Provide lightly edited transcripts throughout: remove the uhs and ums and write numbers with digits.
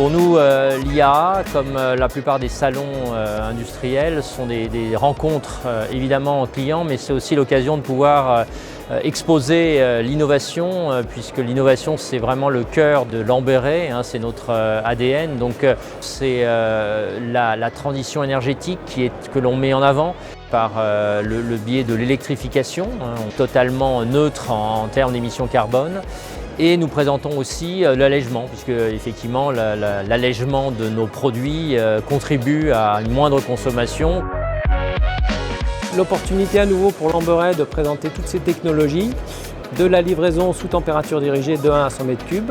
Pour nous, l'IAA, comme la plupart des salons industriels, sont des rencontres évidemment clients, mais c'est aussi l'occasion de pouvoir exposer l'innovation, puisque l'innovation c'est vraiment le cœur de Lamberet, c'est notre ADN. Donc c'est la transition énergétique que l'on met en avant par le biais de l'électrification, totalement neutre en termes d'émissions carbone. Et nous présentons aussi l'allègement, puisque effectivement l'allègement de nos produits contribue à une moindre consommation. L'opportunité à nouveau pour Lamberet de présenter toutes ces technologies, de la livraison sous température dirigée de 1 à 100 m3,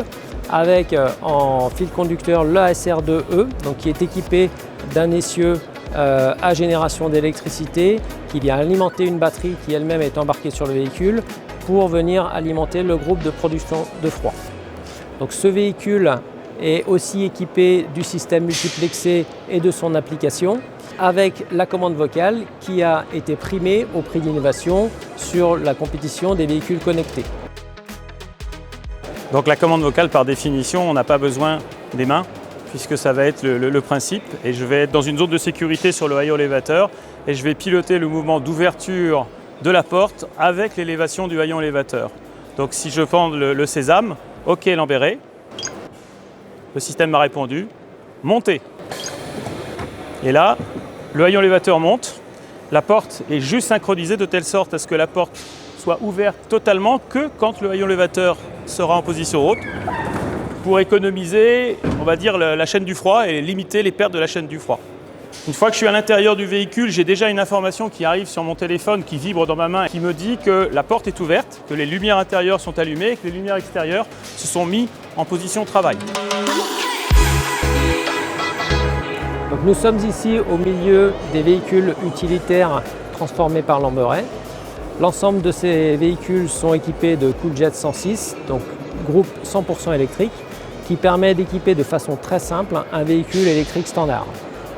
avec en fil conducteur l'ASR2E, donc qui est équipé d'un essieu à génération d'électricité qui vient alimenter une batterie qui elle-même est embarquée sur le véhicule pour venir alimenter le groupe de production de froid. Donc ce véhicule est aussi équipé du système multiplexé et de son application avec la commande vocale qui a été primée au prix d'innovation sur la compétition des véhicules connectés. Donc la commande vocale, par définition, on n'a pas besoin des mains puisque ça va être le principe. Et je vais être dans une zone de sécurité sur le haillon élévateur et je vais piloter le mouvement d'ouverture de la porte avec l'élévation du haillon élévateur. Donc si je prends le sésame, OK Lamberet, le système m'a répondu, montez. Et là, le haillon élévateur monte, la porte est juste synchronisée de telle sorte à ce que la porte soit ouverte totalement que quand le haillon élévateur sera en position haute, pour économiser, on va dire, la chaîne du froid et limiter les pertes de la chaîne du froid. Une fois que je suis à l'intérieur du véhicule, j'ai déjà une information qui arrive sur mon téléphone, qui vibre dans ma main, qui me dit que la porte est ouverte, que les lumières intérieures sont allumées et que les lumières extérieures se sont mises en position travail. Donc nous sommes ici au milieu des véhicules utilitaires transformés par Lamberet. L'ensemble de ces véhicules sont équipés de Cooljet 106, donc groupe 100% électrique, qui permet d'équiper de façon très simple un véhicule électrique standard.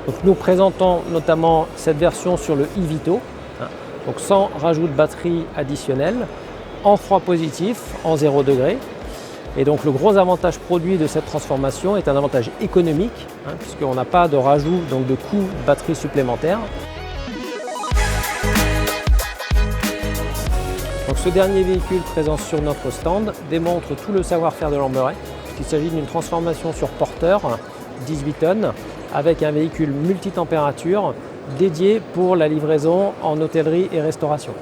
Donc nous présentons notamment cette version sur le e-Vito, donc sans rajout de batterie additionnelle, en froid positif, en 0 degré. Et donc le gros avantage produit de cette transformation est un avantage économique, puisqu'on n'a pas de rajout donc de coût de batterie supplémentaire. Donc ce dernier véhicule présent sur notre stand démontre tout le savoir-faire de Lamberet, puisqu'il s'agit d'une transformation sur porteur, 18 tonnes, avec un véhicule multitempérature dédié pour la livraison en hôtellerie et restauration.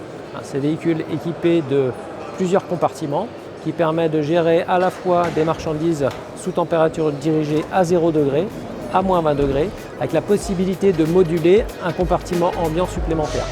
Ces véhicules équipés de plusieurs compartiments qui permettent de gérer à la fois des marchandises sous température dirigée à 0 degré, à moins 20 degrés, avec la possibilité de moduler un compartiment ambiant supplémentaire.